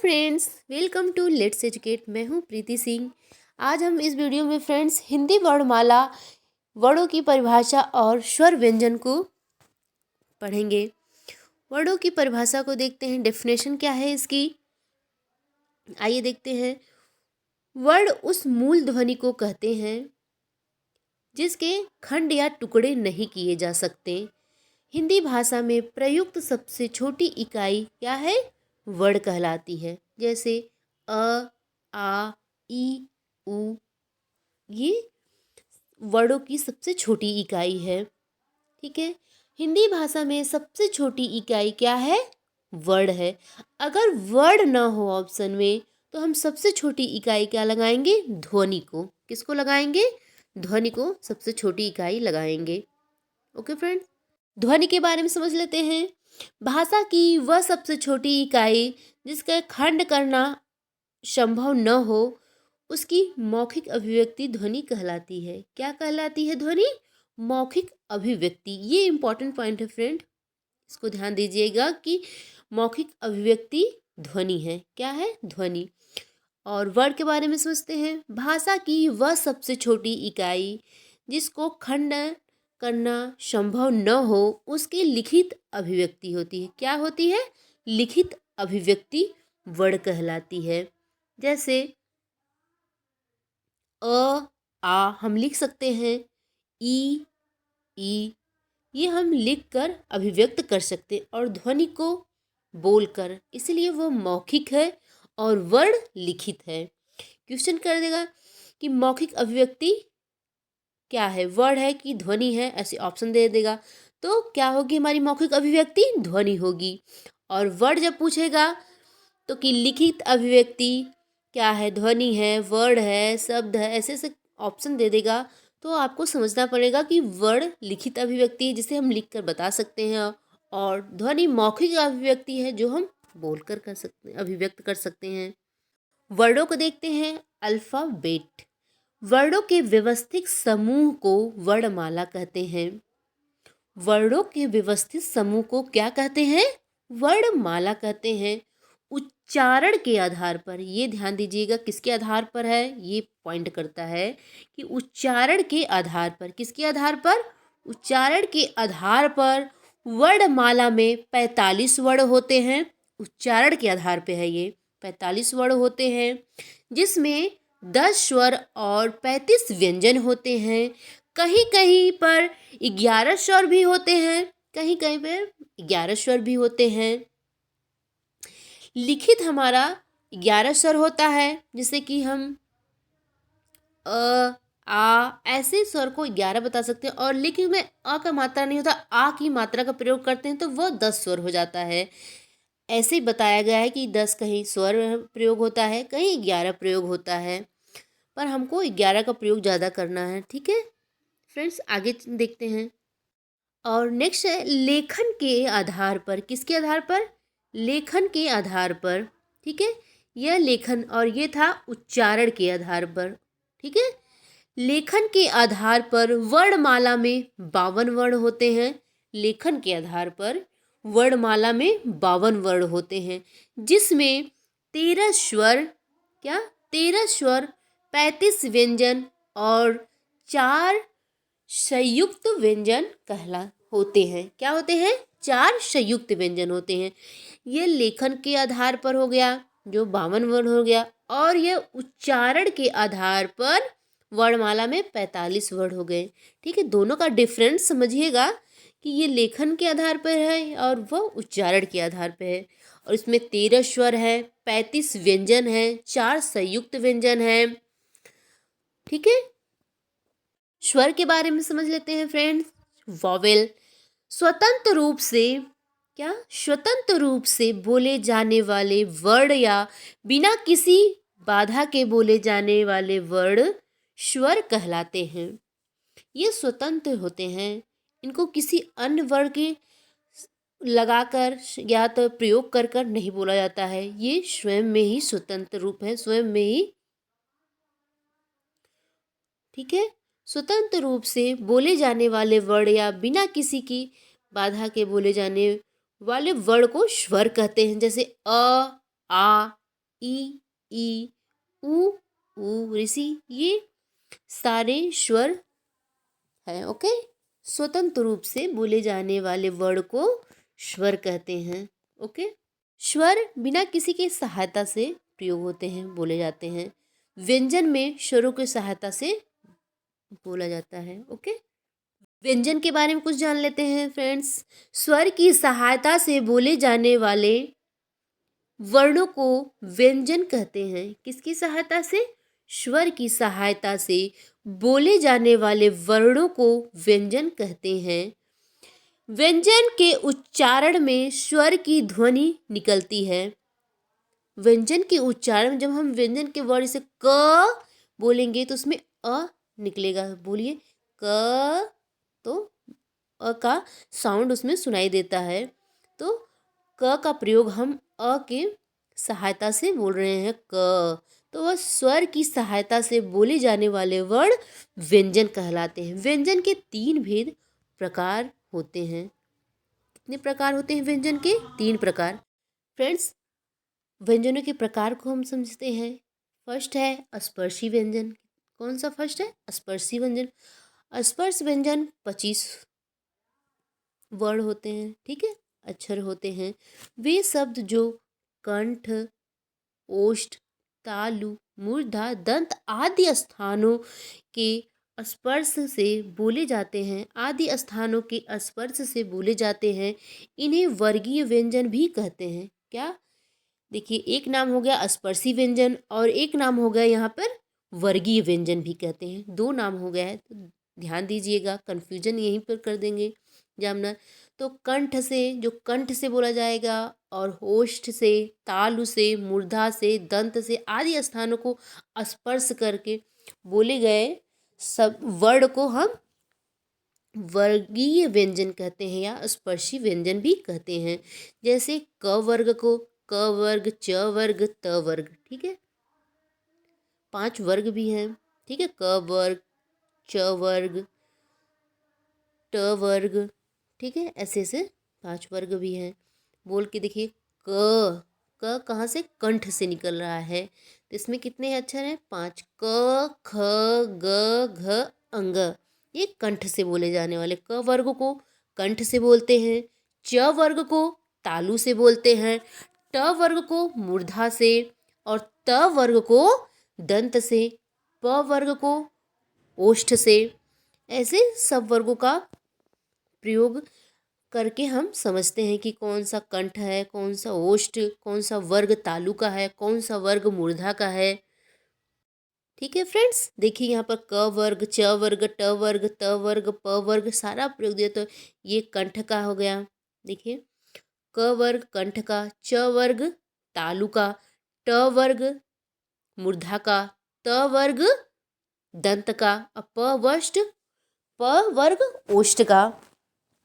Friends, welcome to let's educate. मैं हूं प्रीति सिंह। आज हम इस वीडियो में फ्रेंड्स हिंदी वर्णमाला, वर्णों की परिभाषा और स्वर व्यंजन को पढ़ेंगे। वर्णों की परिभाषा को देखते हैं, डेफिनेशन क्या है इसकी। आइए देखते हैं। वर्ण उस मूल ध्वनि को कहते हैं जिसके खंड या टुकड़े नहीं किए जा सकते। हिंदी भाषा में प्रयुक्त सबसे छोटी इकाई क्या है? वर्ण कहलाती है। जैसे अ, आ, ई, उ, ये वर्णों की सबसे छोटी इकाई है। ठीक है। हिंदी भाषा में सबसे छोटी इकाई क्या है? वर्ण है। अगर वर्ण ना हो ऑप्शन में तो हम सबसे छोटी इकाई क्या लगाएंगे? ध्वनि को। किसको लगाएंगे? ध्वनि को सबसे छोटी इकाई लगाएंगे। ओके फ्रेंड, ध्वनि के बारे में समझ लेते हैं। भाषा की वह सबसे छोटी इकाई जिसका खंड करना संभव न हो उसकी मौखिक अभिव्यक्ति ध्वनि कहलाती है। क्या कहलाती है? ध्वनि मौखिक अभिव्यक्ति। ये इंपॉर्टेंट पॉइंट है फ्रेंड, इसको ध्यान दीजिएगा कि मौखिक अभिव्यक्ति ध्वनि है। क्या है? ध्वनि। और वर्ण के बारे में सोचते हैं। भाषा की वह सबसे छोटी इकाई जिसको खंड करना संभव न हो उसकी लिखित अभिव्यक्ति होती है। क्या होती है? लिखित अभिव्यक्ति वर्ण कहलाती है। जैसे अ, आ हम लिख सकते हैं, ई, ये हम लिख कर अभिव्यक्त कर सकते हैं और ध्वनि को बोलकर, इसलिए वो मौखिक है और वर्ण लिखित है। क्वेश्चन कर देगा कि मौखिक अभिव्यक्ति क्या है, वर्ण है कि ध्वनि है, ऐसे ऑप्शन दे देगा। तो क्या होगी हमारी मौखिक अभिव्यक्ति? ध्वनि होगी। और वर्ण जब पूछेगा तो कि लिखित अभिव्यक्ति क्या है? ध्वनि है, वर्ण है, शब्द है, ऐसे ऐसे ऑप्शन दे देगा। तो आपको समझना पड़ेगा कि वर्ण लिखित अभिव्यक्ति है जिसे हम लिख कर बता सकते हैं और ध्वनि मौखिक अभिव्यक्ति है जो हम बोलकर कर सकते हैं, अभिव्यक्त कर सकते हैं। वर्णों को देखते हैं। अल्फाबेट वर्णों के व्यवस्थित समूह को वर्णमाला कहते हैं। वर्णों के व्यवस्थित समूह को क्या कहते हैं? वर्णमाला कहते हैं। उच्चारण के आधार पर, ये ध्यान दीजिएगा किसके आधार पर है, ये पॉइंट करता है कि उच्चारण के आधार पर। किसके आधार पर? उच्चारण के आधार पर वर्णमाला में 45 वर्ण होते हैं। उच्चारण के आधार पे है ये 45 वर्ण होते हैं, जिसमें 10 स्वर और 35 व्यंजन होते हैं। कहीं कहीं पर 11 स्वर भी होते हैं, कहीं कहीं पर 11 स्वर भी होते हैं। लिखित हमारा 11 स्वर होता है, जैसे कि हम अ, आ ऐसे स्वर को 11 बता सकते हैं। और लिखित में अ का मात्रा नहीं होता, आ की मात्रा का प्रयोग करते हैं तो वह 10 स्वर हो जाता है। ऐसे ही बताया गया है कि 10 कहीं स्वर प्रयोग होता है, कहीं 11 प्रयोग होता है, पर हमको 11 का प्रयोग ज़्यादा करना है। ठीक है फ्रेंड्स, आगे देखते हैं। और नेक्स्ट है लेखन के आधार पर। किसके आधार पर? लेखन के आधार पर। ठीक है, यह लेखन और ये था उच्चारण के आधार पर। ठीक है, लेखन के आधार पर वर्णमाला में 52 वर्ण होते हैं। लेखन के आधार पर वर्णमाला में 52 वर्ण होते हैं, जिसमें 13 स्वर, क्या 13 स्वर, 35 व्यंजन और 4 संयुक्त व्यंजन कहला होते हैं। क्या होते हैं? 4 संयुक्त व्यंजन होते हैं। ये लेखन के आधार पर हो गया जो 52 वर्ण हो गया, और यह उच्चारण के आधार पर वर्णमाला में 45 वर्ण हो गए। ठीक है, दोनों का डिफरेंस समझिएगा कि ये लेखन के आधार पर है और वह उच्चारण के आधार पर है। और इसमें 13 स्वर है, 35 व्यंजन है, 4 संयुक्त व्यंजन है। ठीक है, स्वर के बारे में समझ लेते हैं फ्रेंड्स। वॉवेल स्वतंत्र रूप से, क्या स्वतंत्र रूप से बोले जाने वाले वर्ण या बिना किसी बाधा के बोले जाने वाले वर्ण स्वर कहलाते हैं। ये स्वतंत्र होते हैं, इनको किसी अन्य वर्ण के लगाकर या तो प्रयोग कर कर नहीं बोला जाता है। ये स्वयं में ही स्वतंत्र रूप है, स्वयं में ही। ठीक है, स्वतंत्र रूप से बोले जाने वाले वर्ण या बिना किसी की बाधा के बोले जाने वाले वर्ण को स्वर कहते हैं। जैसे अ, आ, ई, ई, ऊ, ऋषि, ये सारे स्वर हैं। ओके, स्वतंत्र रूप से बोले जाने वाले वर्ड को स्वर कहते हैं। ओके, स्वर बिना किसी के सहायता से प्रयोग होते हैं, बोले जाते हैं। व्यंजन में स्वरों की सहायता से बोला जाता है। ओके, व्यंजन के बारे में कुछ जान लेते हैं फ्रेंड्स। स्वर की सहायता से बोले जाने वाले वर्णों को व्यंजन कहते हैं। किसकी सहायता से? स्वर की सहायता से बोले जाने वाले वर्णों को व्यंजन कहते हैं। व्यंजन के उच्चारण में स्वर की ध्वनि निकलती है। व्यंजन के उच्चारण, जब हम व्यंजन के वर्ड से क बोलेंगे तो उसमें अ निकलेगा। बोलिए क, तो अ का साउंड उसमें सुनाई देता है। तो क का प्रयोग हम अ के सहायता से बोल रहे हैं, क। तो वह स्वर की सहायता से बोले जाने वाले वर्ड व्यंजन कहलाते हैं। व्यंजन के 3 भेद प्रकार होते हैं। कितने प्रकार होते हैं व्यंजन के? 3 प्रकार। फ्रेंड्स, व्यंजनों के प्रकार को हम समझते हैं। फर्स्ट है स्पर्शी व्यंजन। कौन सा फर्स्ट है? स्पर्शी व्यंजन। स्पर्श व्यंजन 25 वर्ड होते हैं, ठीक है, अक्षर होते हैं। वे शब्द जो कंठ, ओष्ठ, तालु, मूर्धा, दंत आदि स्थानों के स्पर्श से बोले जाते हैं, बोले जाते हैं, इन्हें वर्गीय व्यंजन भी कहते हैं। क्या? देखिए, एक नाम हो गया स्पर्शी व्यंजन और एक नाम हो गया यहाँ पर वर्गीय व्यंजन भी कहते हैं। 2 नाम हो गया है, तो ध्यान दीजिएगा, कन्फ्यूजन यहीं पर कर देंगे जामना। तो कंठ से, जो कंठ से बोला जाएगा, और ओष्ठ से, तालु से, मूर्धा से, दंत से आदि स्थानों को स्पर्श करके बोले गए सब वर्ड को हम वर्गीय व्यंजन कहते हैं या स्पर्शी व्यंजन भी कहते हैं। जैसे क वर्ग को क वर्ग, च वर्ग, त वर्ग, ठीक है। 5 वर्ग भी हैं, ठीक है। क वर्ग, च वर्ग, ट वर्ग, ठीक है। ऐसे ऐसे 5 वर्ग भी हैं। बोल के देखिए, क कहाँ से? कंठ से निकल रहा है। तो इसमें कितने अक्षर हैं? 5। क, ख, ग, घ, अंग, ये कंठ से बोले जाने वाले। क वर्ग को कंठ से बोलते हैं, च वर्ग को तालु से बोलते हैं, ट वर्ग को मूर्धा से, और त वर्ग को दंत से, प वर्ग को ओष्ठ से। ऐसे सब वर्गों का प्रयोग करके हम समझते हैं कि कौन सा कंठ है, कौन सा ओष्ठ, कौन सा वर्ग तालु का है, कौन सा वर्ग मूर्धा का है। ठीक है फ्रेंड्स, देखिए यहाँ पर क वर्ग, च वर्ग, ट वर्ग, त वर्ग, प वर्ग सारा प्रयोग दिया, तो ये कंठ का हो गया। देखिए, क वर्ग कंठ का, च वर्ग तालु का, ट वर्ग मूर्धा का, त वर्ग दंत का, और प वर्ग ओष्ठ का।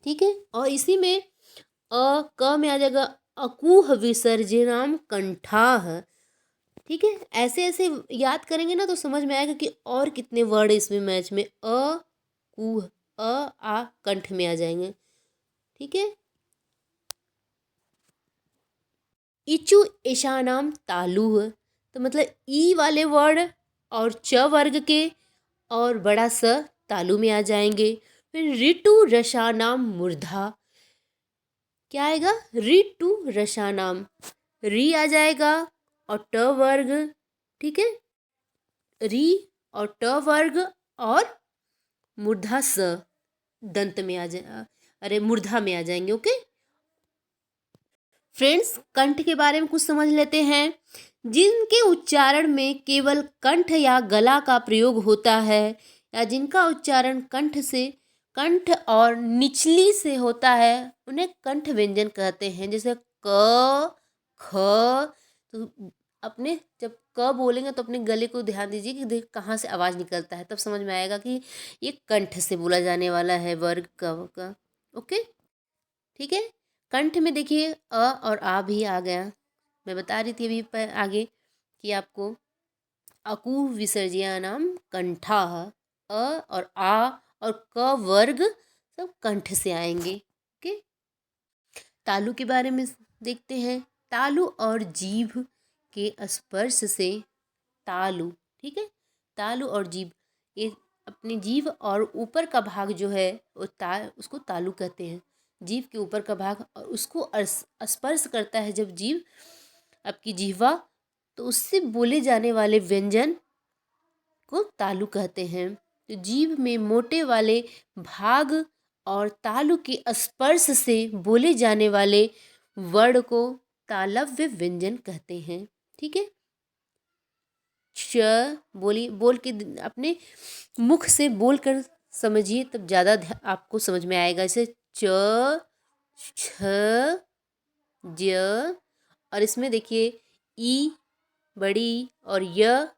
ठीक है, और इसी में क में आ जाएगा अकूह विसर्जनम कंठाह। ठीक है, ऐसे ऐसे याद करेंगे ना तो समझ में आएगा कि और कितने वर्ड इसमें मैच में कुह, आ कंठ में आ जाएंगे। ठीक है, इचु ईशानाम तालुह, तो मतलब ई वाले वर्ड और च वर्ग के और बड़ा स तालु में आ जाएंगे। फिर ऋतु रसानाम मूर्धा, क्या आएगा? ऋतु रसानाम, री आ जाएगा और ट वर्ग, ठीक है, री और ट वर्ग और मूर्धा स दंत में आ जाए, अरे मूर्धा में आ जाएंगे। ओके फ्रेंड्स, कंठ के बारे में कुछ समझ लेते हैं। जिनके उच्चारण में केवल कंठ या गला का प्रयोग होता है, या जिनका उच्चारण कंठ और निचली से होता है, उन्हें कंठ व्यंजन कहते हैं। जैसे क, ख, तो अपने जब क बोलेंगे तो अपने गले को ध्यान दीजिए कि देख कहाँ से आवाज़ निकलता है, तब समझ में आएगा कि ये कंठ से बोला जाने वाला है वर्ग का। ओके, ठीक है। कंठ में देखिए अ और आ भी आ गया। मैं बता रही थी अभी आगे कि आपको अकूह विसर्जयानाम कंठाः, अ और आ और क वर्ग सब कंठ से आएंगे। ओके, तालु के बारे में देखते हैं। तालु और जीभ के स्पर्श से तालु, ठीक है, तालु और जीभ, ये अपनी जीभ और ऊपर का भाग जो है वो उसको तालु कहते हैं। जीभ के ऊपर का भाग और उसको स्पर्श करता है जब जीभ, आपकी जीह्वा, तो उससे बोले जाने वाले व्यंजन को तालु कहते हैं। तो जीभ में मोटे वाले भाग और तालु के स्पर्श से बोले जाने वाले वर्ण को तालव्य व्यंजन कहते हैं। ठीक है, च बोल के अपने मुख से बोल कर समझिए, तब ज़्यादा आपको समझ में आएगा। जैसे च, छ, ज, और इसमें देखिए ई बड़ी और य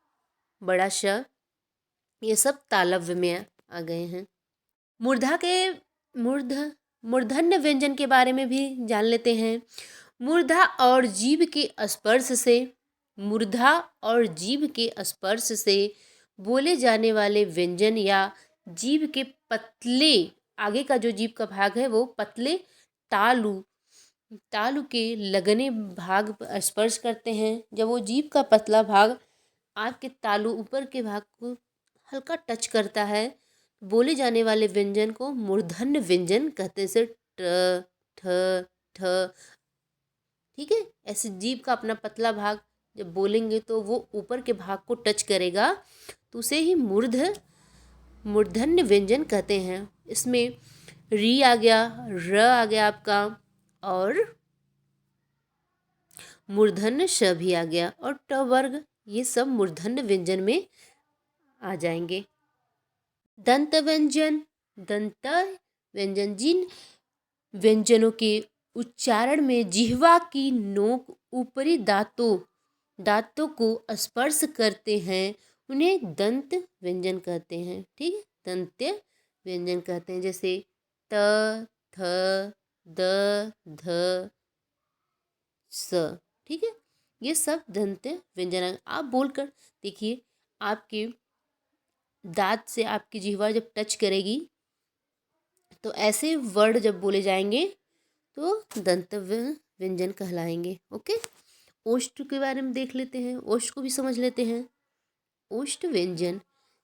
बड़ा श, ये सब तालव्य में आ गए हैं। मूर्धन्य व्यंजन के बारे में भी जान लेते हैं। मूर्धा और जीभ के स्पर्श से, मूर्धा और जीभ के स्पर्श से बोले जाने वाले व्यंजन या जीभ के पतले, आगे का जो जीभ का भाग है वो पतले तालु के लगने भाग पर स्पर्श करते हैं। जब वो जीभ का पतला भाग आपके तालु ऊपर के भाग को हल्का टच करता है, बोले जाने वाले व्यंजन को मूर्धन्य व्यंजन कहते हैं। जैसे ट, ठ, ठ, ठीक है, ऐसे जीभ का अपना पतला भाग जब बोलेंगे तो वो ऊपर के भाग को टच करेगा, तो उसे ही मूर्धन्य व्यंजन कहते हैं। इसमें री आ गया, र आ गया आपका, और मूर्धन्य श भी आ गया, और ट वर्ग, ये सब मूर्धन्य व्यंजन में आ जाएंगे। दंत व्यंजन, जिन व्यंजनों के उच्चारण में जिह्वा की नोक ऊपरी दांतों को स्पर्श करते हैं, उन्हें दंत व्यंजन कहते हैं। ठीक है, दंत्य व्यंजन कहते हैं। जैसे त, थ, द, ध, स, ठीक है, ये सब दंत्य व्यंजन। आप बोलकर देखिए, आपके दांत से आपकी जिह्वा जब टच करेगी तो ऐसे वर्ड जब बोले जाएंगे तो दंतव्य व्यंजन कहलाएंगे। ओके, ओष्ठ के बारे में देख लेते हैं, ओष्ठ को भी समझ लेते हैं। ओष्ठ व्यंजन,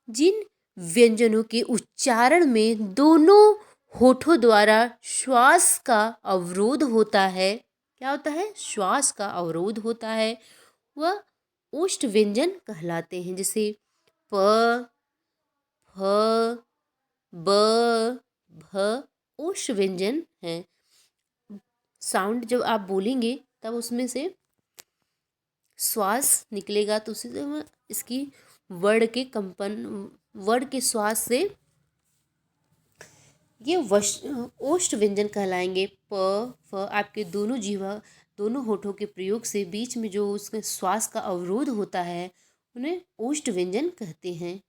जिन व्यंजनों के उच्चारण में दोनों होठों द्वारा श्वास का अवरोध होता है, क्या होता है, श्वास का अवरोध होता है, वह ओष्ठ व्यंजन कहलाते हैं। जैसे प, फ, ब, भ, ओष्ठ व्यंजन है। साउंड जब आप बोलेंगे तब उसमें से श्वास निकलेगा, तो उसी से इसकी वर्ड के श्वास से ये ओष्ठ व्यंजन कहलाएंगे। प, फ, आपके दोनों होठों के प्रयोग से बीच में जो उसके श्वास का अवरोध होता है, उन्हें ओष्ठ व्यंजन कहते हैं।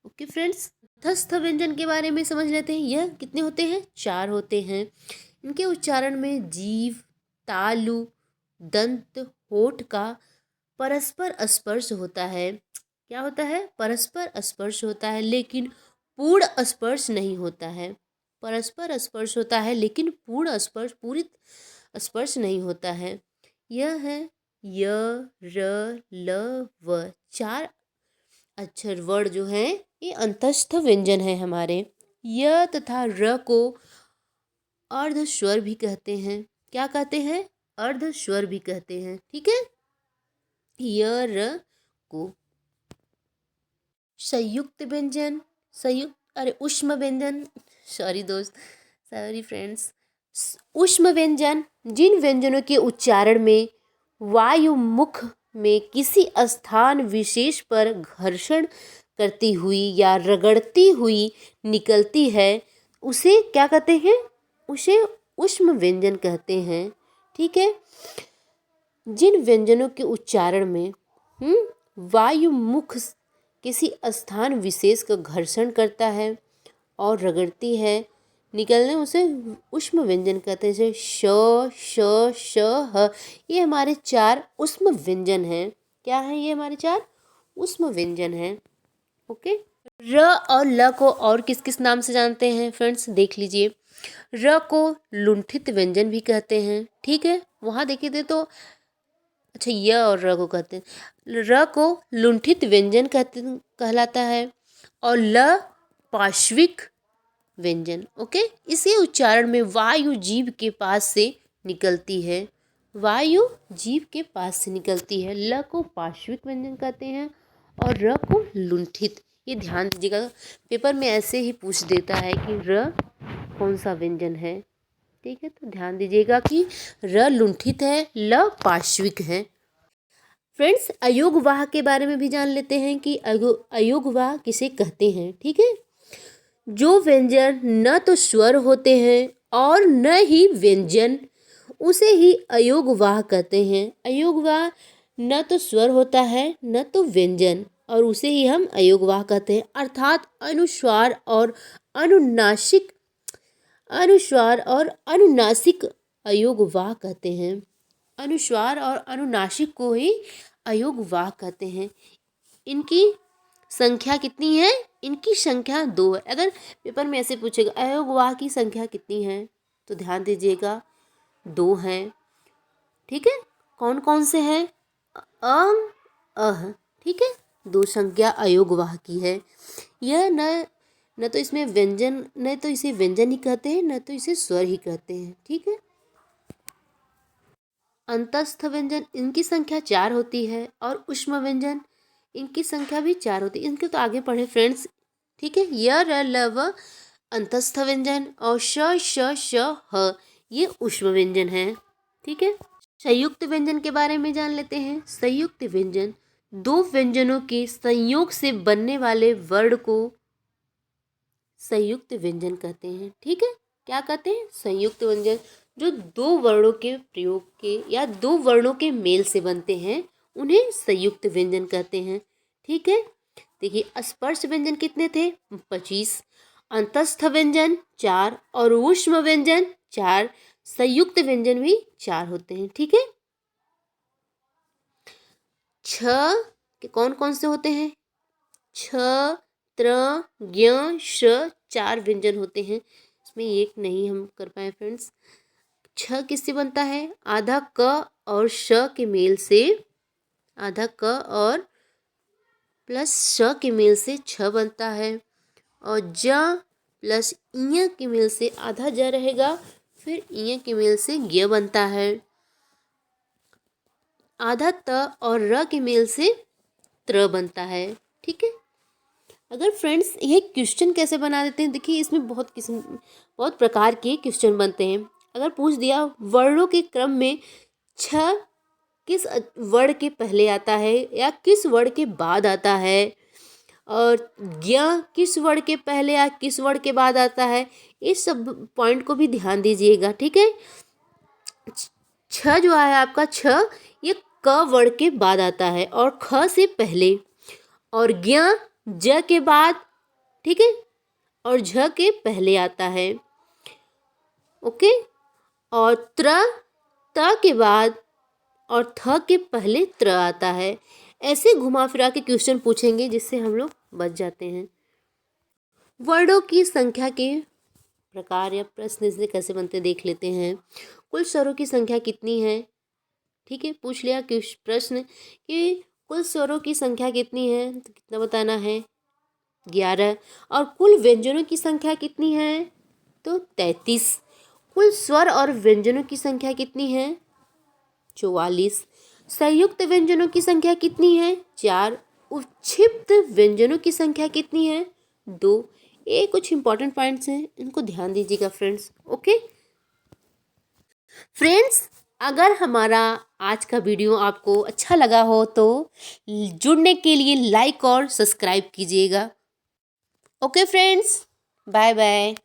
ओके फ्रेंड्स, तटस्थ व्यंजन के बारे में समझ लेते हैं। यह कितने होते हैं, 4 होते हैं। इनके उच्चारण में जीभ, तालु, दंत, होठ का परस्पर स्पर्श होता है। क्या होता है, परस्पर स्पर्श होता है, लेकिन पूर्ण स्पर्श नहीं होता है। परस्पर स्पर्श होता है लेकिन पूर्ण स्पर्श नहीं होता है। यह है य, र, ल, व, 4 अक्षर वर्ड जो हैं ये अंतस्थ व्यंजन है हमारे। य तथा र को अर्ध स्वर भी कहते हैं। क्या कहते हैं, अर्ध स्वर भी कहते हैं। ठीक है, य, र को संयुक्त व्यंजन, ऊष्म व्यंजन, सॉरी फ्रेंड्स, ऊष्म व्यंजन, जिन व्यंजनों के उच्चारण में वायु मुख में किसी स्थान विशेष पर घर्षण करती हुई या रगड़ती हुई निकलती है, उसे क्या कहते हैं, उसे ऊष्म व्यंजन कहते हैं। ठीक है, जिन व्यंजनों के उच्चारण में वायु मुख किसी स्थान विशेष का घर्षण करता है और रगड़ती है, निकलने उसे ऊष्म व्यंजन कहते हैं। जैसे श, श, श, ह, ये हमारे 4 ऊष्म व्यंजन हैं। क्या है, ये हमारे 4 ऊष्म व्यंजन हैं। ओके, र और ल को और किस किस नाम से जानते हैं फ्रेंड्स, देख लीजिए। र को लुंठित व्यंजन भी कहते हैं। ठीक है, वहाँ देखिए तो अच्छा, य और र को कहते हैं। र को लुंठित व्यंजन कहलाता है और ल पार्श्विक व्यंजन। ओके, इसी उच्चारण में वायु जीभ के पास से निकलती है। वायु जीभ के पास से निकलती है। ल को पार्श्विक व्यंजन कहते हैं और र को लुंठित। ये ध्यान दीजिएगा, पेपर में ऐसे ही पूछ देता है कि र कौन सा व्यंजन है। ठीक है, तो ध्यान दीजिएगा कि र लुंठित है, ल पार्श्विक है। फ्रेंड्स, अयोगवाह के बारे में भी जान लेते हैं कि अयोगवाह किसे कहते हैं। ठीक है, जो व्यंजन न तो स्वर होते हैं और न ही व्यंजन, उसे ही अयोगवाह कहते हैं। अयोगवाह न तो स्वर होता है न तो व्यंजन, और उसे ही हम अयोगवाह कहते हैं। अर्थात अनुस्वार और अनुनासिक अयोगवाह कहते हैं। अनुस्वार और अनुनासिक को ही अयोगवाह कहते हैं। इनकी संख्या कितनी है? इनकी संख्या 2 है। अगर पेपर में ऐसे पूछेगा अयोगवाह की संख्या कितनी है, तो ध्यान दीजिएगा 2 हैं। ठीक है, कौन कौन से हैं? अम, अह। ठीक है, 2 संख्या अयोगवाह की है। यह न तो इसमें व्यंजन, न तो इसे व्यंजन ही कहते हैं, न तो इसे स्वर ही कहते हैं। ठीक है, अंतस्थ व्यंजन, इनकी संख्या 4 होती है और उष्म व्यंजन, इनकी संख्या भी 4 होती है। इनके तो आगे पढ़े फ्रेंड्स। ठीक है, य र ल व अंतस्थ व्यंजन और श श श ह ये उष्म व्यंजन है। ठीक है, संयुक्त व्यंजन के बारे में जान लेते हैं। संयुक्त व्यंजन 2 व्यंजनों के संयोग से बनने वाले वर्ण को संयुक्त व्यंजन कहते हैं। ठीक है, क्या कहते हैं? संयुक्त व्यंजन। जो 2 वर्णों के प्रयोग के या 2 वर्णों के मेल से बनते हैं, उन्हें संयुक्त व्यंजन कहते हैं। ठीक है, देखिए स्पर्श व्यंजन कितने थे? 25, अंतस्थ व्यंजन 4 और ऊष्म व्यंजन 4, संयुक्त व्यंजन भी 4 होते हैं। ठीक है, 6 के कौन कौन से होते हैं? छ, त्र, ज्ञ, श 4 व्यंजन होते हैं। इसमें एक नहीं हम कर पाए फ्रेंड्स। छ किससे बनता है? आधा क और श के मेल से, आधा क और प्लस श के मेल से छ बनता है, और ज प्लस इ के मेल से आधा ज रहेगा, फिर इ के मेल से ज्ञ बनता है। आधा त और र के मेल से त्र बनता है। ठीक है, अगर फ्रेंड्स ये क्वेश्चन कैसे बना देते हैं, देखिए इसमें बहुत प्रकार के क्वेश्चन बनते हैं। अगर पूछ दिया वर्णों के क्रम में छ किस वर्ण के पहले आता है या किस वर्ण के बाद आता है, और ज्ञ किस वर्ण के पहले या किस वर्ण के बाद आता है, इस सब पॉइंट को भी ध्यान दीजिएगा। ठीक है, छ जो है आपका, छ ये क वर्ण के बाद आता है और ख से पहले, और ज्ञ ज के बाद, ठीक है, और झ के पहले आता है। ओके, और त्र त के बाद और थ के पहले त्र आता है। ऐसे घुमा फिरा के क्वेश्चन पूछेंगे जिससे हम लोग बच जाते हैं। वर्णों की संख्या के प्रकार या प्रश्न इससे कैसे बनते देख लेते हैं। कुल स्वरों की संख्या कितनी है? ठीक है, पूछ लिया कि प्रश्न कि कुल स्वरों की संख्या कितनी है, तो कितना बताना है? 11। और कुल व्यंजनों की संख्या कितनी है? तो 33। कुल स्वर और व्यंजनों की संख्या कितनी है? 44। संयुक्त व्यंजनों की संख्या कितनी है? 4। उक्षिप्त व्यंजनों की संख्या कितनी है? 2। ये कुछ इंपॉर्टेंट पॉइंट्स हैं, इनको ध्यान दीजिएगा फ्रेंड्स। ओके फ्रेंड्स, अगर हमारा आज का वीडियो आपको अच्छा लगा हो तो जुड़ने के लिए लाइक और सब्सक्राइब कीजिएगा। Okay friends, bye bye.